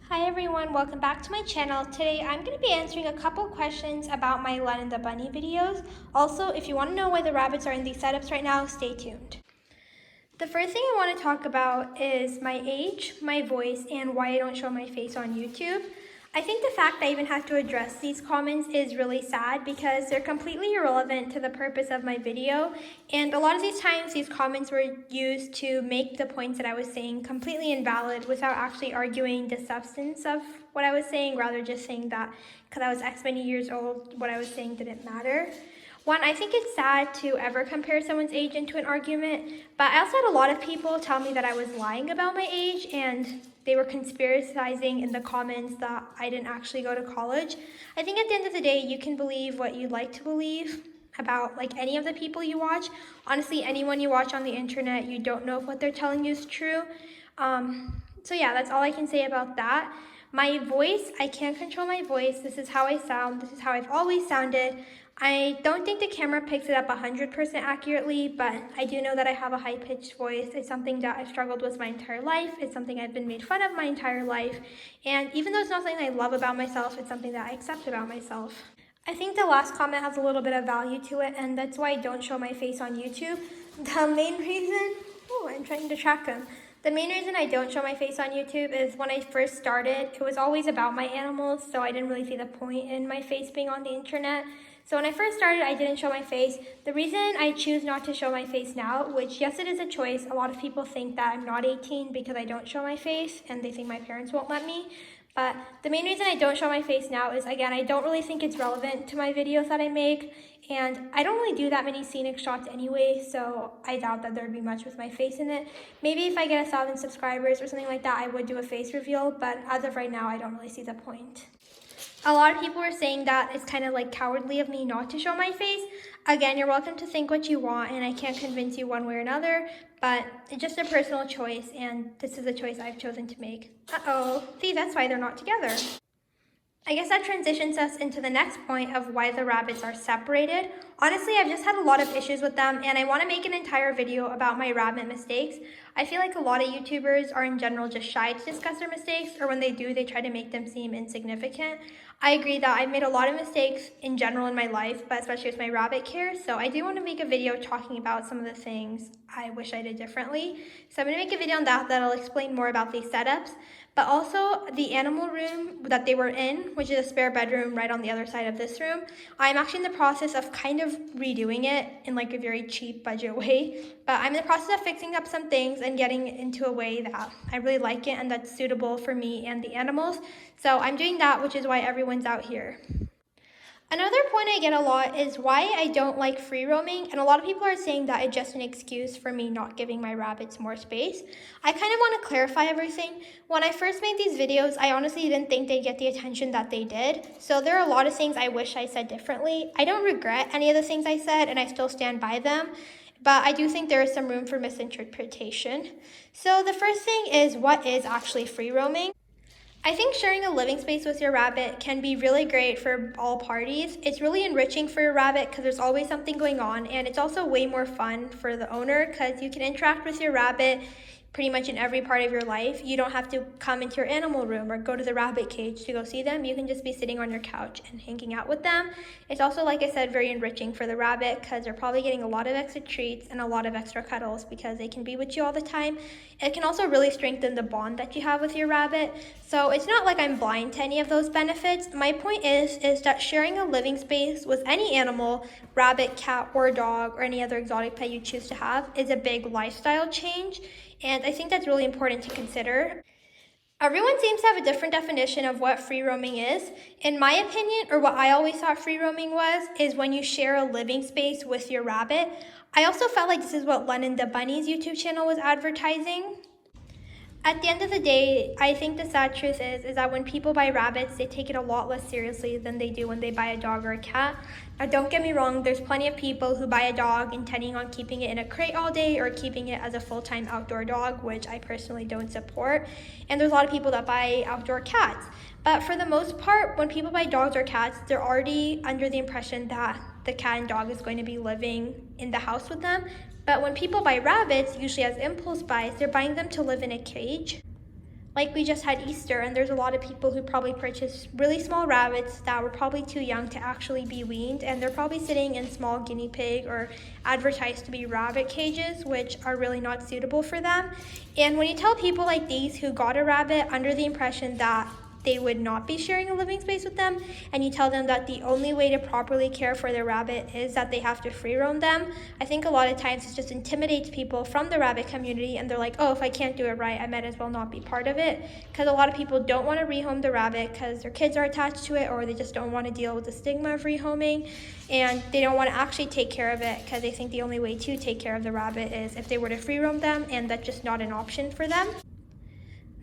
Hi everyone, welcome back to my channel. Today I'm going to be answering a couple questions about my Lennon the Bunny videos. Also, if you want to know why the rabbits are in these setups right now, stay tuned. The first thing I want to talk about is my age, my voice, and why I don't show my face on YouTube. I think the fact I even have to address these comments is really sad because they're completely irrelevant to the purpose of my video. And a lot of these times, these comments were used to make the points that I was saying completely invalid without actually arguing the substance of what I was saying, rather just saying that because I was X many years old, what I was saying didn't matter. One, I think it's sad to ever compare someone's age into an argument, but I also had a lot of people tell me that I was lying about my age and they were conspiracizing in the comments that I didn't actually go to college. I think at the end of the day, you can believe what you'd like to believe about like any of the people you watch. Honestly, anyone you watch on the internet, you don't know if what they're telling you is true. So yeah, that's all I can say about that. My voice, I can't control my voice. This is how I sound. This is how I've always sounded. I don't think the camera picks it up 100% accurately, but I do know that I have a high-pitched voice. It's something that I've struggled with my entire life. It's something I've been made fun of my entire life. And even though it's not something I love about myself, it's something that I accept about myself. I think the last comment has a little bit of value to it, and that's why I don't show my face on YouTube. The main reason, I'm trying to track them. The main reason I don't show my face on YouTube is when I first started, it was always about my animals, so I didn't really see the point in my face being on the internet. So when I first started, I didn't show my face. The reason I choose not to show my face now, which yes, it is a choice. A lot of people think that I'm not 18 because I don't show my face and they think my parents won't let me. But the main reason I don't show my face now is, again, I don't really think it's relevant to my videos that I make. And I don't really do that many scenic shots anyway, so I doubt that there'd be much with my face in it. Maybe if I get 1,000 subscribers or something like that, I would do a face reveal, but as of right now, I don't really see the point. A lot of people are saying that it's kind of like cowardly of me not to show my face. Again, you're welcome to think what you want, and I can't convince you one way or another, but it's just a personal choice, and this is a choice I've chosen to make. See, that's why they're not together. I guess that transitions us into the next point of why the rabbits are separated. Honestly, I've just had a lot of issues with them, and I want to make an entire video about my rabbit mistakes. I feel like a lot of YouTubers are in general just shy to discuss their mistakes, or when they do, they try to make them seem insignificant. I agree that I've made a lot of mistakes in general in my life, but especially with my rabbit care, so I do want to make a video talking about some of the things I wish I did differently. So I'm going to make a video on that that'll explain more about these setups, but also the animal room that they were in, which is a spare bedroom right on the other side of this room. I'm actually in the process of kind of redoing it in like a very cheap budget way, but I'm in the process of fixing up some things and getting it into a way that I really like it and that's suitable for me and the animals. So I'm doing that, which is why everyone's out here. Another point I get a lot is why I don't like free roaming, and a lot of people are saying that it's just an excuse for me not giving my rabbits more space. I kind of want to clarify everything. When I first made these videos, I honestly didn't think they'd get the attention that they did, so there are a lot of things I wish I said differently. I don't regret any of the things I said, and I still stand by them, but I do think there is some room for misinterpretation. So the first thing is, what is actually free roaming? I think sharing a living space with your rabbit can be really great for all parties. It's really enriching for your rabbit because there's always something going on, and it's also way more fun for the owner because you can interact with your rabbit pretty much in every part of your life. You don't have to come into your animal room or go to the rabbit cage to go see them. You can just be sitting on your couch and hanging out with them. It's also, like I said, very enriching for the rabbit because they're probably getting a lot of extra treats and a lot of extra cuddles because they can be with you all the time. It can also really strengthen the bond that you have with your rabbit. So it's not like I'm blind to any of those benefits. My point is that sharing a living space with any animal, rabbit, cat, or dog, or any other exotic pet you choose to have, is a big lifestyle change. And I think that's really important to consider. Everyone seems to have a different definition of what free roaming is. In my opinion, or what I always thought free roaming was, is when you share a living space with your rabbit. I also felt like this is what Lennon the Bunny's YouTube channel was advertising. At the end of the day, I think the sad truth is that when people buy rabbits, they take it a lot less seriously than they do when they buy a dog or a cat. Now, don't get me wrong, there's plenty of people who buy a dog intending on keeping it in a crate all day or keeping it as a full-time outdoor dog, which I personally don't support. And there's a lot of people that buy outdoor cats. But for the most part, when people buy dogs or cats, they're already under the impression that the cat and dog is going to be living in the house with them. But when people buy rabbits, usually as impulse buys, they're buying them to live in a cage. Like we just had Easter, and there's a lot of people who probably purchased really small rabbits that were probably too young to actually be weaned, and they're probably sitting in small guinea pig or advertised to be rabbit cages, which are really not suitable for them. And when you tell people like these who got a rabbit under the impression that they would not be sharing a living space with them, and you tell them that the only way to properly care for their rabbit is that they have to free roam them, I think a lot of times it just intimidates people from the rabbit community, and they're like, oh, if I can't do it right, I might as well not be part of it, because a lot of people don't want to rehome the rabbit because their kids are attached to it, or they just don't want to deal with the stigma of rehoming, and they don't want to actually take care of it because they think the only way to take care of the rabbit is if they were to free roam them, and that's just not an option for them.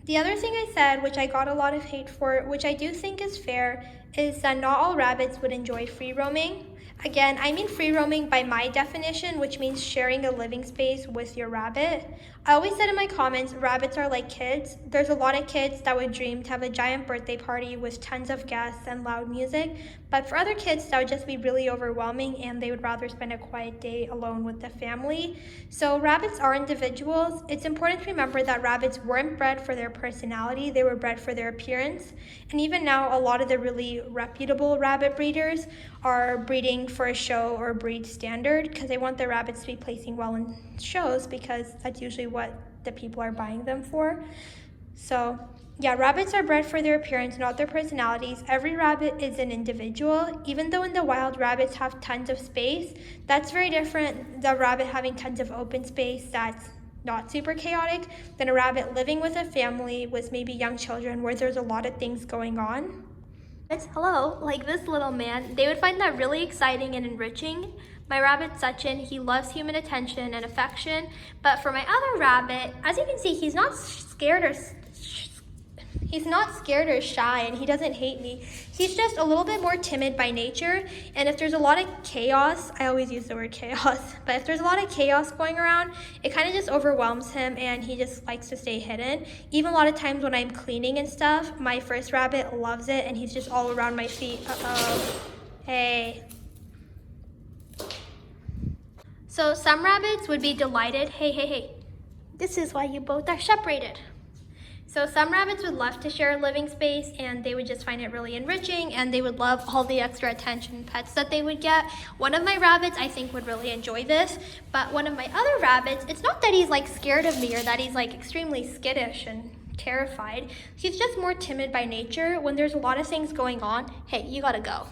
The other thing I said, which I got a lot of hate for, which I do think is fair, is that not all rabbits would enjoy free roaming. Again, I mean free roaming by my definition, which means sharing a living space with your rabbit. I always said in my comments, rabbits are like kids. There's a lot of kids that would dream to have a giant birthday party with tons of guests and loud music, but for other kids, that would just be really overwhelming and they would rather spend a quiet day alone with the family. So rabbits are individuals. It's important to remember that rabbits weren't bred for their personality, they were bred for their appearance. And even now, a lot of the really reputable rabbit breeders are breeding for a show or breed standard because they want their rabbits to be placing well in shows because that's usually what the people are buying them for. So yeah, rabbits are bred for their appearance, not their personalities. Every rabbit is an individual. Even though in the wild rabbits have tons of space, that's very different, the rabbit having tons of open space that's not super chaotic, than a rabbit living with a family with maybe young children where there's a lot of things going on. Hello, like this little man, they would find that really exciting and enriching. My rabbit Sachin, he loves human attention and affection, but for my other rabbit, as you can see, he's not scared or shy, and he doesn't hate me. He's just a little bit more timid by nature, and if there's a lot of chaos, I always use the word chaos, but if there's a lot of chaos going around, it kind of just overwhelms him, and he just likes to stay hidden. Even a lot of times when I'm cleaning and stuff, my first rabbit loves it, and he's just all around my feet. Uh-oh. Hey. So some rabbits would be delighted. Hey. This is why you both are separated. So some rabbits would love to share a living space and they would just find it really enriching and they would love all the extra attention and pets that they would get. One of my rabbits I think would really enjoy this, but one of my other rabbits, it's not that he's like scared of me or that he's like extremely skittish and terrified. He's just more timid by nature. When there's a lot of things going on, hey, you gotta go.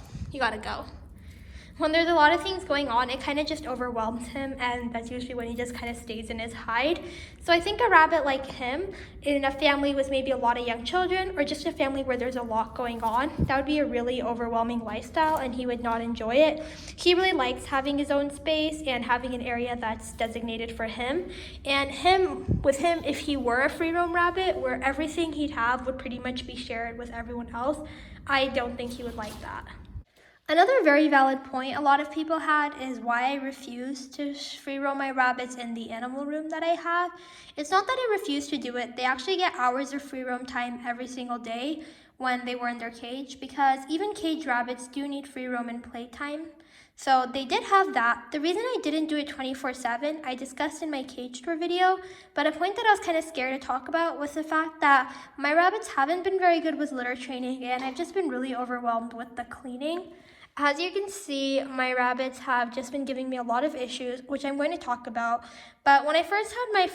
When there's a lot of things going on, it kind of just overwhelms him, and that's usually when he just kind of stays in his hide. So I think a rabbit like him, in a family with maybe a lot of young children, or just a family where there's a lot going on, that would be a really overwhelming lifestyle, and he would not enjoy it. He really likes having his own space and having an area that's designated for him. And with him, if he were a free roam rabbit, where everything he'd have would pretty much be shared with everyone else, I don't think he would like that. Another very valid point a lot of people had is why I refuse to free roam my rabbits in the animal room that I have. It's not that I refuse to do it. They actually get hours of free roam time every single day when they were in their cage, because even cage rabbits do need free roam and playtime. So they did have that. The reason I didn't do it 24/7, I discussed in my cage tour video, but a point that I was kind of scared to talk about was the fact that my rabbits haven't been very good with litter training, and I've just been really overwhelmed with the cleaning. As you can see, my rabbits have just been giving me a lot of issues, which I'm going to talk about. But when I first had my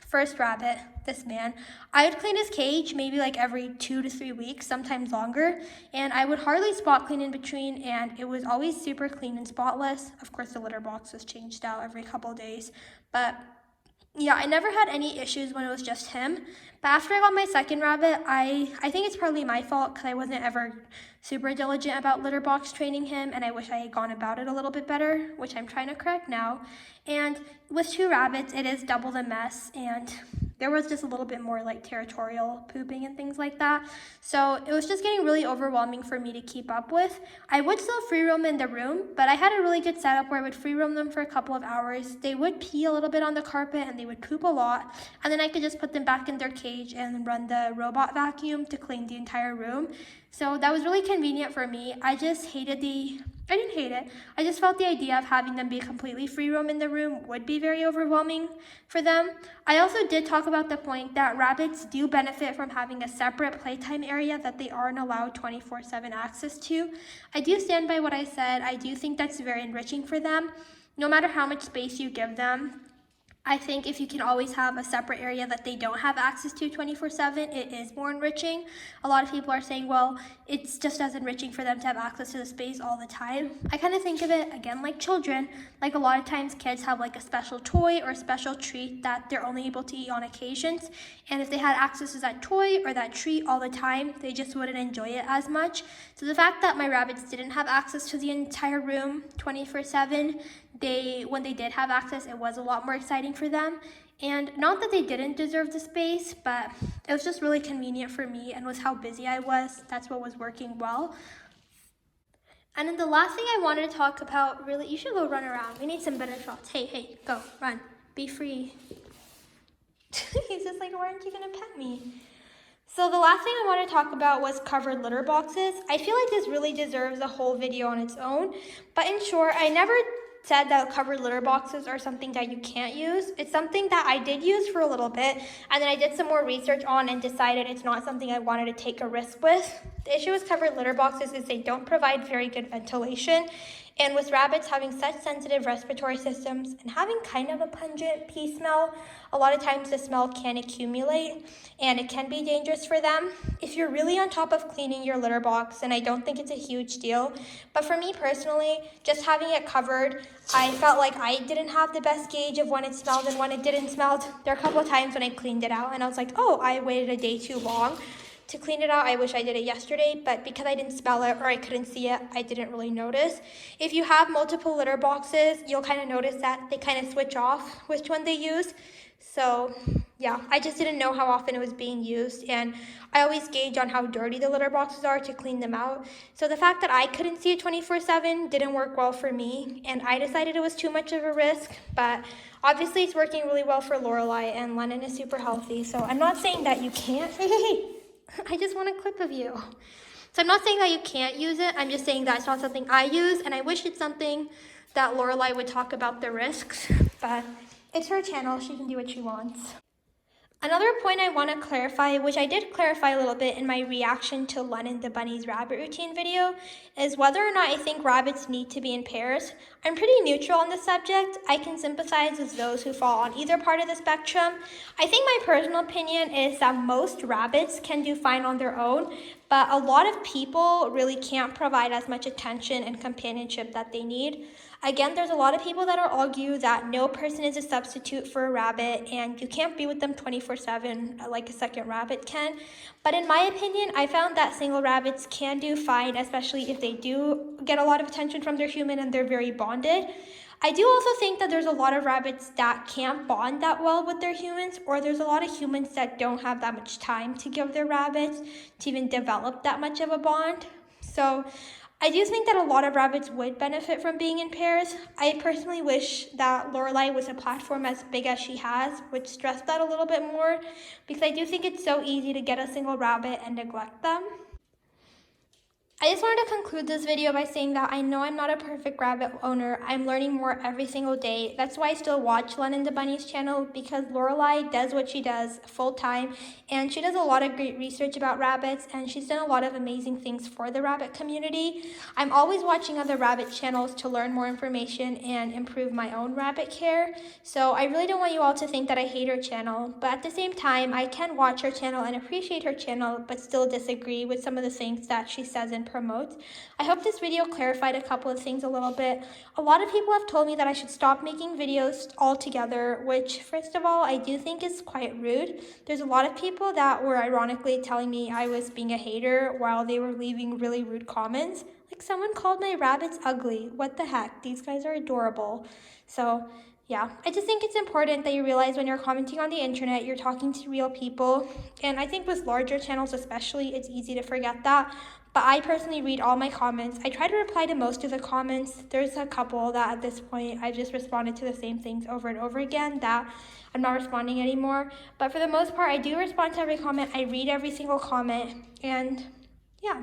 first rabbit, this man, I would clean his cage maybe like every 2 to 3 weeks, sometimes longer. And I would hardly spot clean in between, and it was always super clean and spotless. Of course, the litter box was changed out every couple of days. But yeah, I never had any issues when it was just him. But after I got my second rabbit, I think it's partly my fault because I wasn't ever super diligent about litter box training him, and I wish I had gone about it a little bit better, which I'm trying to correct now. And with 2 rabbits, it is double the mess, and there was just a little bit more like territorial pooping and things like that. So it was just getting really overwhelming for me to keep up with. I would still free roam in the room, but I had a really good setup where I would free roam them for a couple of hours. They would pee a little bit on the carpet and they would poop a lot, and then I could just put them back in their cage and run the robot vacuum to clean the entire room. So that was really convenient for me. I just hated the I didn't hate it. I just felt the idea of having them be completely free roam in the room would be very overwhelming for them. I also did talk about the point that rabbits do benefit from having a separate playtime area that they aren't allowed 24/7 access to. I do stand by what I said. I do think that's very enriching for them. No matter how much space you give them, I think if you can always have a separate area that they don't have access to 24/7, it is more enriching. A lot of people are saying, well, it's just as enriching for them to have access to the space all the time. I kind of think of it, again, like children. Like a lot of times kids have like a special toy or a special treat that they're only able to eat on occasions. And if they had access to that toy or that treat all the time, they just wouldn't enjoy it as much. So the fact that my rabbits didn't have access to the entire room 24/7, when they did have access, it was a lot more exciting for them. And not that they didn't deserve the space, but it was just really convenient for me, and with how busy I was, that's what was working well. And then the last thing I wanted to talk about, really, you should go run around. We need some better shots. Hey, go, run, be free. He's just like, why aren't you gonna pet me? So the last thing I wanted to talk about was covered litter boxes. I feel like this really deserves a whole video on its own, but in short, I never said that covered litter boxes are something that you can't use. It's something that I did use for a little bit, and then I did some more research on and decided it's not something I wanted to take a risk with. The issue with covered litter boxes is they don't provide very good ventilation, and with rabbits having such sensitive respiratory systems and having kind of a pungent pee smell, a lot of times the smell can accumulate and it can be dangerous for them. If you're really on top of cleaning your litter box, and I don't think it's a huge deal, but for me personally, just having it covered, I felt like I didn't have the best gauge of when it smelled and when it didn't smell. There are a couple of times when I cleaned it out and I was like, oh, I waited a day too long to clean it out. I wish I did it yesterday, but because I didn't smell it or I couldn't see it, I didn't really notice. If you have multiple litter boxes, you'll kind of notice that they kind of switch off which one they use. So yeah, I just didn't know how often it was being used, and I always gauge on how dirty the litter boxes are to clean them out. So the fact that I couldn't see it 24/7 didn't work well for me, and I decided it was too much of a risk, but obviously it's working really well for Lorelai, and Lennon is super healthy, so I'm not saying that you can't. I just want a clip of you. So I'm not saying that you can't use it, I'm just saying that it's not something I use, and I wish it's something that Lorelai would talk about the risks, but it's her channel, she can do what she wants. Another point I want to clarify, which I did clarify a little bit in my reaction to Lennon the Bunny's rabbit routine video, is whether or not I think rabbits need to be in pairs. I'm pretty neutral on the subject. I can sympathize with those who fall on either part of the spectrum. I think my personal opinion is that most rabbits can do fine on their own, but a lot of people really can't provide as much attention and companionship that they need. Again, there's a lot of people that argue that no person is a substitute for a rabbit and you can't be with them 24/7 like a second rabbit can. But in my opinion, I found that single rabbits can do fine, especially if they do get a lot of attention from their human and they're very bonded. I do also think that there's a lot of rabbits that can't bond that well with their humans, or there's a lot of humans that don't have that much time to give their rabbits to even develop that much of a bond. So I do think that a lot of rabbits would benefit from being in pairs. I personally wish that Lorelai was a platform as big as she has, which stressed that a little bit more, because I do think it's so easy to get a single rabbit and neglect them. I just wanted to conclude this video by saying that I know I'm not a perfect rabbit owner. I'm learning more every single day. That's why I still watch Lennon the Bunny's channel, because Lorelai does what she does full time, and she does a lot of great research about rabbits, and she's done a lot of amazing things for the rabbit community. I'm always watching other rabbit channels to learn more information and improve my own rabbit care. So I really don't want you all to think that I hate her channel, but at the same time, I can watch her channel and appreciate her channel, but still disagree with some of the things that she says and promotes. I hope this video clarified a couple of things a little bit. A lot of people have told me that I should stop making videos altogether, which first of all, I do think is quite rude. There's a lot of people that were ironically telling me I was being a hater while they were leaving really rude comments. Like someone called my rabbits ugly. What the heck? These guys are adorable. So yeah, I just think it's important that you realize when you're commenting on the internet, you're talking to real people. And I think with larger channels especially, it's easy to forget that. But I personally read all my comments. I try to reply to most of the comments. There's a couple that at this point I've just responded to the same things over and over again that I'm not responding anymore. But for the most part, I do respond to every comment. I read every single comment. And yeah.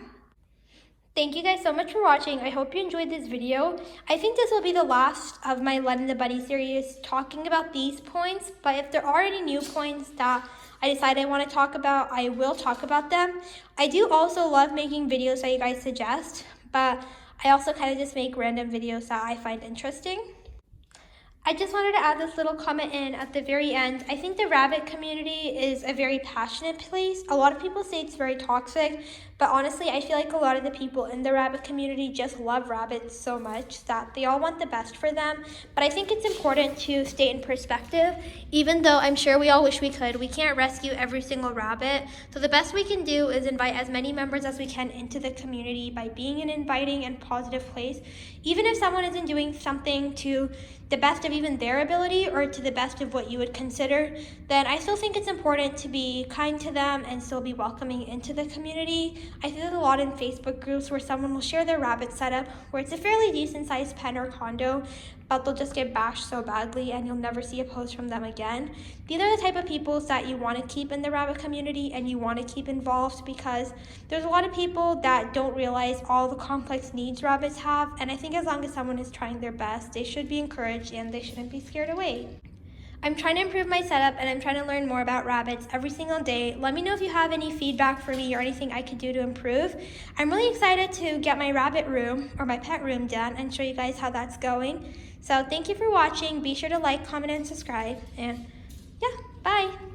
Thank you guys so much for watching. I hope you enjoyed this video. I think this will be the last of my Lennon the Bunny series talking about these points, but if there are any new points that I decide I want to talk about, I will talk about them. I do also love making videos that you guys suggest, but I also kind of just make random videos that I find interesting. I just wanted to add this little comment in at the very end. I think the rabbit community is a very passionate place. A lot of people say it's very toxic, but honestly, I feel like a lot of the people in the rabbit community just love rabbits so much that they all want the best for them. But I think it's important to stay in perspective, even though I'm sure we all wish we could. We can't rescue every single rabbit. So the best we can do is invite as many members as we can into the community by being an inviting and positive place. Even if someone isn't doing something to the best of even their ability or to the best of what you would consider, then I still think it's important to be kind to them and still be welcoming into the community. I see there's a lot in Facebook groups where someone will share their rabbit setup where it's a fairly decent sized pen or condo, but they'll just get bashed so badly and you'll never see a post from them again. These are the type of people that you want to keep in the rabbit community and you want to keep involved, because there's a lot of people that don't realize all the complex needs rabbits have, and I think as long as someone is trying their best, they should be encouraged and they shouldn't be scared away. I'm trying to improve my setup and I'm trying to learn more about rabbits every single day. Let me know if you have any feedback for me or anything I could do to improve. I'm really excited to get my rabbit room or my pet room done and show you guys how that's going. So thank you for watching. Be sure to like, comment, and subscribe. And yeah, bye.